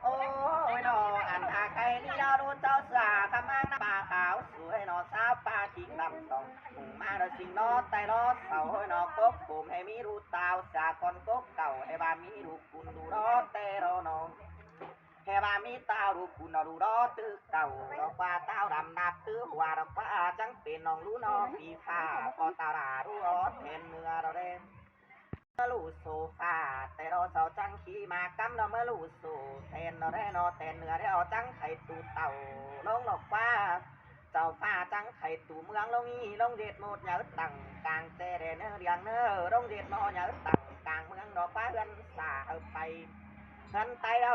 โอ้ยนออันอาไก่นี่เราดูเจ้าสาขมังป่าขาวสวยนอสาวป่าทิ้งดำสองหมู่มาเราสิงนอไตรอเสาให้นอกบผมให้มีรูตาวสากอนกบเก่าให้บามีรูกุนดูรอแต่รอนองให้บามีตาวรูกุนดูรอตื้อเก่าเราว่าตาวดำนับตื้อหัวเราว่าจังเป็นน้องรู้นอปีข้าพอตาลารู้รอแทนเนื้อเราเด้มาลูโซฟาแต่เราเสาจังขี่มากำเราเมื่อลูโซแทนเราได้นอแทนเนื้อได้เอาจังไข่ตูเต่าลงหลอกว่าเจ้าฟ้าจังไข่ตูเมืองลงอีลงเด็ดหมดเหยาตังกลางเจเรเนเรียงเนอลงเด็ดมอเหยาตังกลางเมืองดอกฟ้าเฮือนสาไปเฮือนไตเรา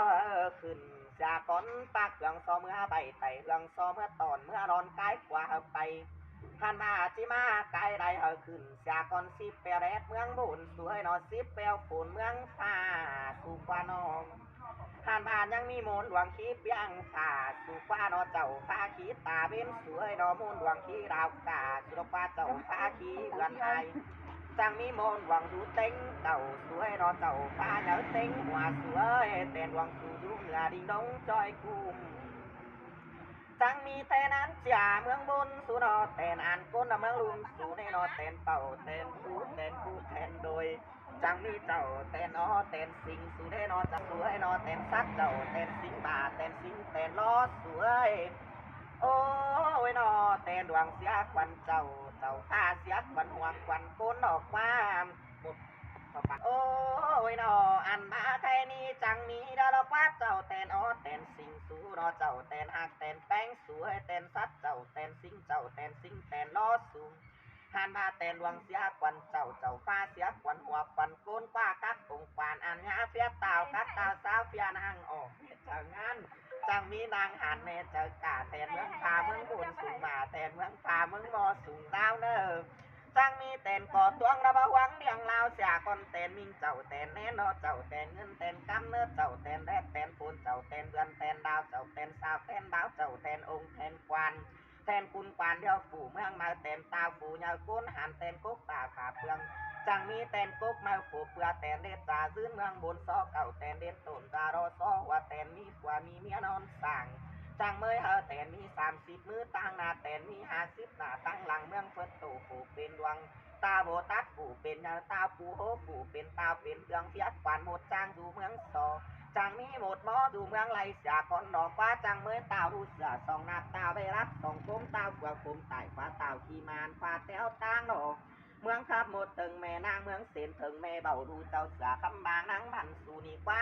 ขึ้นจากก้อนปากเฮืองซอเมื่อใบไตเฮืองซอเมื่อตอนเมื่อร้อนกายกว่าไปท่านมาจิมาไกลใดขึ้นจากก่อนสิเปรตเมืองบุญสวยนอสิเปลวฝนเมืองฟ้าสุกว่านองท่านบ้านยังมีมูลหลวงขีเปียงขาสุกว่านอเจ้าฟ้าขีตาเบ้นสวยนอมูลหลวงขีราวกาสุรว่าเจ้าฟ้าขีเรือนไทยจังมีมนหวังดูเต็งเต่าสวยนอเจ้าฟ้าเหนือเต็งหัวสวยแต่หวังสู่ดูเหนือดิ่งดงจอยกุมจังมีแต่นั้นจ่าเมืองบนสุนอแตนอ่านก้นเมืองลุงสูในนอแตนเป่าแตนคูแตนคูแทนโดยจังมีเจ้าแตนอแตนสิงสูได้นอจังสวยนอแตนซักเจ้าแตนสิงบาแตนสิงแตนล้อสวยโอ้ยนอแตนดวงเสียควันเจ้าเจ้าข้าเสียควันหัวควันก้นออกมาหมดโอ้ยนออันมาแค่นี้จังมีดอกว่าเจ้าแตนอแตนสิงสูนอเจ้าแตนหักแตนแป้งสวยแตนซัดเจ้าแตนสิงเจ้าแตนสิงแตนล้อสูงหันมาแตนดวงเสียควันเจ้าเจ้าฟ้าเสียควันหัวควันก้นกว่ากักองควานอันยาเฟียเต่ากักเต่าสาวเฟียนางออกเจ้างานจังมีนางหันแม่เจ้ากาแทนเมืองพาเมืองบุญสูงมาแทนเมืองพาเมืองมอสูงดาวเนอจังมีแตนก่อตวงระบวังเลี้ยงลาวเสียก่อนแตนมิงเจ้าแตนแน่นอเจ้าแตนเงินแตนกำเนื้อเจ้าแตนแรดแตนปูนเจ้าแตนเดือนแตนดาวเจ้าแตนสาวแตนดาวเจ้าแตนองค์แตนควันแทนคุณควานเดียวฝูเมืองมาแตนตาฝูยาวก้นหันแตนกุ๊กตาขาเปลืองจังมีแตนกุ๊กมาฝูเปลือแตนเด็ดตาซื้อเมืองบนซอเก่าแตนเด็ดต้นตารอซอว่าแตนมีผัวมีเมียนอนสั่งจังเมยเฮอแตนมี30 มือตั้งหน้าแตนมี50หน้าตั้งหลังเมืองเฟิดโตผูกเป็นดวงตาโบตัดผูเป็นตาปูโฮผูเป็นตาเป็นเรืองเสียกวานหมดจางดูเมืองซอจังมีหมดหมอดูเมืองไรเสียก่อนดอกว่าจังเมื่อตาหูเสือสองนาตาไปรักสองก้มตาเฟือกผมไต่ฟ้าเต่าขีมานฟ้าแต้วตั้งดอกเมืองขับหมดถึงแม่นางเมืองเสียนถึงแม่เบาดูเจ้าเสือคำบางนางบันสูนีกว่า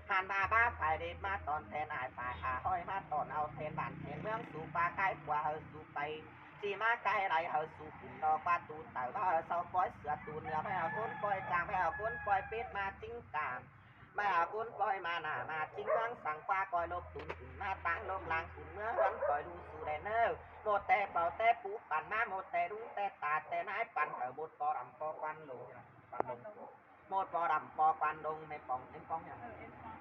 ผ่านมาบ้าฝ่ายเด็ดมาตอนแทนอายฝ่ายอาห้อยมาตอนเอาแทนบ้านแทนเมืองสู่ปลาใกล้กว่าเฮอสู่ไปสีมาไกลไรเฮาสู่ขุนดอกปลาตูเต่าว่าเสาปล่อยเสือตูเนื้อไม่เอาคนปล่อยจางไม่เอาคนปล่อยเป็ดมาจิ้งกามไม่เอาคนปล่อยมาหนามาจิ้งวังสั่งปลาปล่อยลบตุนขุนมาตั้งลบลางขุนเมื่อวันปล่อยดูสู่แดนเนอร์โมแต่เป่าแต่ปูปั่นมาโมแต่รุ้งแต่ตาแต่นายปั่นเถอะบดปอรำปอควันลงปั่นลงโมดปอรำปอควันลงไม่ป่องเอ็มป่องอย่าง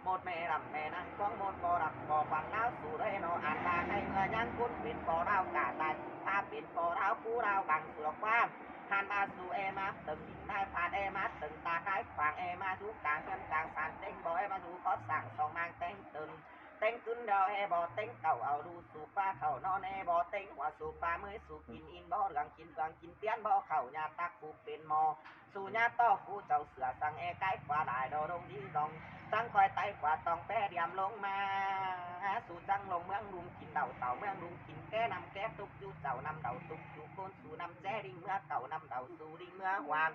หมดแม่รำแม่นั่งฟ้องหมดปอรำปอควันแล้วสู่ได้นออ่านมาให้เมื่อยังคุ้นเป็นปอเล่ากาตายถ้าเป็นปอเล่าผู้เล่าบังสุรความหันมาสู่เอมาตึงได้ผ่านเอมาตึงตาคล้ายขวางเอมาทุกกลางเพื่อนกลางสารเต็งบอยมาดูขอสั่งสองนางเต็งตึงเต็งขึ้นดาวเอบอเต็งเก่าเอาดูสู่ฟ้าเข่านอนเอบอเต็งหัวสู่ฟ้าเมื่อสู่กินอินบ่หลังกินกลางกินเตี้ยนบ่เข่ายาตักผูเป็นมอสู่ญาต้อผู้เจ้าเสือสั่งเอไก่กว่าหลายดอรงดีดองสั่งคอยไตกว่าตองแปรเดียมลงมาสู่จังลงเมืองลุงกินเดาเต่าเมืองลุงกินแก่นำแก่ตุกอยู่เจ้านำเดาตุกอยู่โคนสู่นำแจ้ดิงเมื่อเต่านำเดาสู่ดิงเมื่อหวาน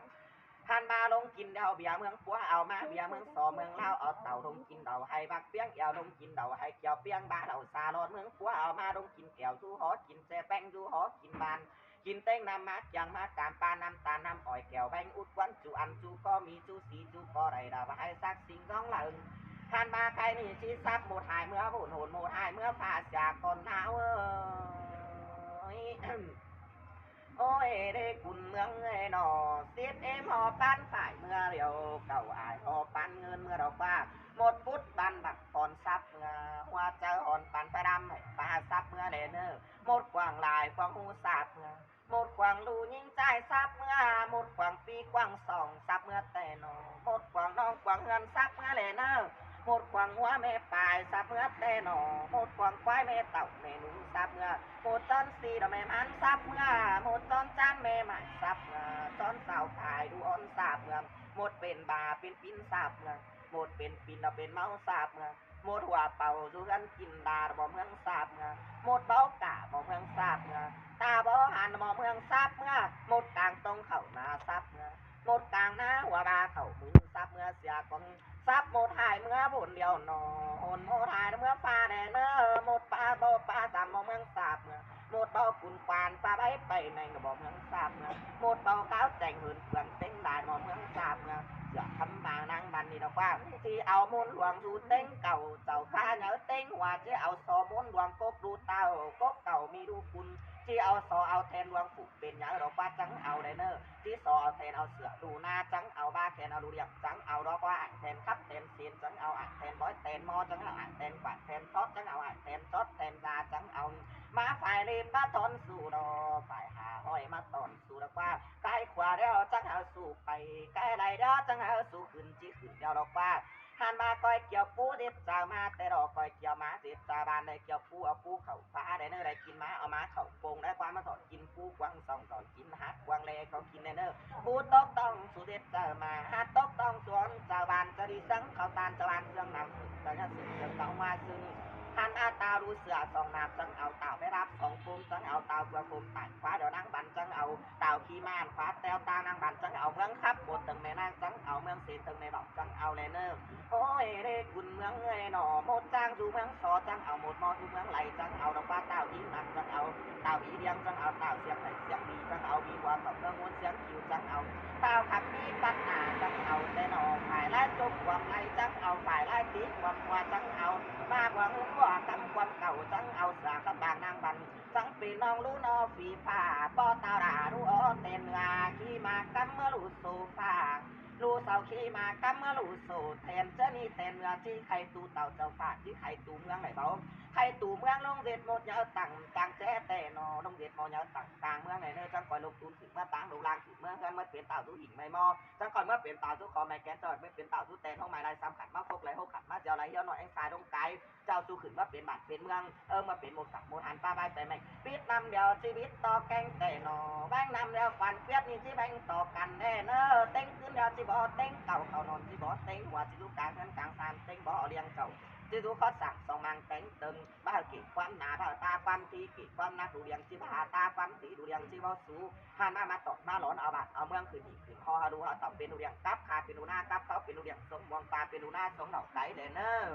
ท่านมาลงกินเดาเบียเมืองปัวเอามาเบียเมืองสอเมืองเล่าเอาเต่าลงกินเดาให้บักเปี้ยงเอาลงกินเดาให้เกี่ยวเปี้ยงบ้าเดาซาลอนเมืองปัวเอามาลงกินแก้วจูหอกินแจแป้งจูหอกินบานกินเต้งน้ำมักยังมากามปลาน้ำตาลน้ำอ้อยแก้วแบงอุดวันจูอันจูก็มีจูสีจูก็ไรดาให้ซักสิ่งร้องหลังท่านมาใครนี่ชี้ซับหมดหายเมื่อบุญโหนหมดหายเมื่อผ่าจากคนหนาวโอ้ยได้คุณเมืองเอ้หนอเสียดเอ็มหอปันฝ่ายเมื่อเรียวเก่าอายหอปันเงินเมื่อดอกว่าหมดพุทธบันบักปอนซับเมื่อหัวเจออ่อนปันไปดำปลาซับเมื่อเดนเนอร์หมดกวางลายกวางหูสาบเมื่อหมดกวางลูยิ่งใจซับเมื่อหมดกวางปีกวางสองซับเมื่อแต่นอหมดกวางน้องกวางเงินซับเมื่อเดนเนอร์ หมดควางหัวแม่ปลายซับเมื่อแต่หนอหมดควางควายแม่เต่าแม่หนูซับเมื่อหมดต้นสีดอกแม่มันซับเมื่อหมดต้นจ้านแม่ใหม่ซับเมื่อต้นสาวตายดูอ่อนซับเมื่อหมดเป็นบาเป็นปิ้นซับเมื่อหมดเป็นปิ้นเราเป็นเมาซับเมื่อหมดหัวเป่าดูกันกินดาบ่เมืองซับเมื่อหมดเบ้ากะบ่เมืองซับเมื่อตาบ่หันบ่เมืองซับเมื่อหมดกลางตรงเข่านาซับเมื่อหมดกลางหน้าหัวบาเข่ามือซับเมื่อเสียกองซับหมดหายเมื่อบุญเดียวหนอหนหมดหายเมื่อฟ้าแดงเนอหมดปลาบ่ปลาสามบ่เมืองซับเมื่อหมดเบากุนควานปลาใบไปในกระบอกเมืองซับเมื่อหมดเบาขาวแต่งหืนเปลืองเต็งลายบ่เมืองซับเมื่อเสือคำบางนางบันนี่ดอกว่าที่เอามูลหลวงดูเต็งเก่าเจ้าข้าเนื้อเต็งว่าจะเอาซอมูลหลวงกบดูเต้ากบเก่ามีดูคุณที่เอาซอเอาแทนหลวงผูกเป็นอย่างดอกว่าจังเอาไดเนอร์ที่ซอเอาแทนเอาเสือดูหน้าจังเอาบ้าแทนเอาดูเรียกจังเอาดอกว่าอ่านแทนครับแทนเซียนจังเอาอ่านแทนบอยแทนมอจังเอาอ่านแทนกวาดแทนซอสจังเอาอ่านแทนซอสแทนซาจังเอามาฝ่ายรีบมาตอนสู่ดอฝ่ายหาห้อยมาตอนสู่ดอกว่าใกล้ขวาเดียวจังเอาสู่ไปใกล้ไรเดียวจังเอาสู่ขึ้นจีขึ้นเดียวดอกว่าหันมาก้อยเกี่ยวปูเด็ดจ่ามาแต่ดอกก้อยเกี่ยวมาเด็ดจ่าบานได้เกี่ยวปูเอาปูเข่าฟ้าได้เนื้อได้กินมาเอามาเข่าโป่งได้ความมาถอดกินปูกวางสองถอดกินฮัดกวางเลเขากินเนื้อปูตกต้องสู่เด็ดจ่ามาฮัดตกต้องสวนจ่าบานจะดีสังเขาตานจ่าบานเครื่องนำแต่ยังสิ่งเดียวต้องมาซึ่งหันอาตาดูเสือสองนาบจังเอาเต่าไปรับสองภูมิจังเอาเต่าตัวภูมิตัดฟ้าเดี๋ยวนั่งบันจังเอาเต่าขี้มานฟ้าแต้วตานางบันจังเอาเมืองครับบทตึงในนางจังเอาเมืองเสียตึงในดอกจังเอาเลเนอร์โอ้ยเร่กุนเมืองเอ้ยหนอหมดจังดูเมืองสอจังเอาหมดมอดูเมืองไหลจังเอาดอกฟ้าเต่าอีหนักจังเอาเต่าอีเดียงจังเอาเต่าเสียงไหลเสียงดีจังเอามีความกับเมืองม้วนเสียงคิวจังเอาเต่าขับมีปัญหาจังเอาแต่หนอฝ่ายไล่จมความไหลจังเอาฝ่ายไล่ตีความว่าจังเอามากกว่าหัวกันความเก่าจังเอาสากับบางนางบันจังปีน้องรู้นอฝีผ้าป้อตาด่ารู้อ้อเต้นงาขี่มากันเมื่อรู้โซฟาลูเสาขี่มากันเมื่อรู้โซแทนเจ้านี่แทนเมื่อที่ใครตูเต่าเจ้าฝาที่ใครตูเมืองไหนเบาใครตูเมืองลงเด็ดหมดเยอะต่างต่างแจ้แต่นอลงเด็ดมอเยอะต่างต่างเมืองไหนเนื้อจังก่อยลงทุนถึงเมื่อต่างลงลางถึงเมื่อเพื่อนเมื่อเปลี่ยนเต่าทุหิ่งไม่มอจังก่อยเมื่อเปลี่ยนเต่าทุกคอแม่แกนจอดเมื่อเปลี่ยนเต่าทุแตนห้องไม้ลายซ้ำขัดมาพกไหลหกขัดมาเจ้าไหลเหี้ยวหน่อยเอ็งสายตรงไกลเจ้าสู้ขึ้นว่าเป็นบัตรเป็นเมืองมาเป็นหมดสักหมดหันป้าใบแต่ไม่ปิดนำเดียวชีวิตต่อแกงแต่หนอแบงนำเดียวฟันเปียดนี่ที่แบงต่อกันแน่เนอเต็งขึ้นเดียวที่บ่เต็งเก่าเขานอนที่บ่เต็งหัวที่ลูกกลางเงินกลางสามเต็งบ่เลี้ยงเก่าที่ดูข้อสั่งสองมังเต็งตึงบ้ากีความหนาบ้าตาความทีกีความนักดูเลี้ยงที่บ้าตาความสีดูเลี้ยงที่บ่สูหันมาตกมาหลอนเอาบัตรเอาเมืองขึ้นอีกขึ้นคอดูเขาตอบเป็นดูเลี้ยงกับขาเป็นดูหน้ากับเขาเป็นดูเลี้ยงสมมองปลาเป็นดูหน้าสมดอกไก่เด่นเนอ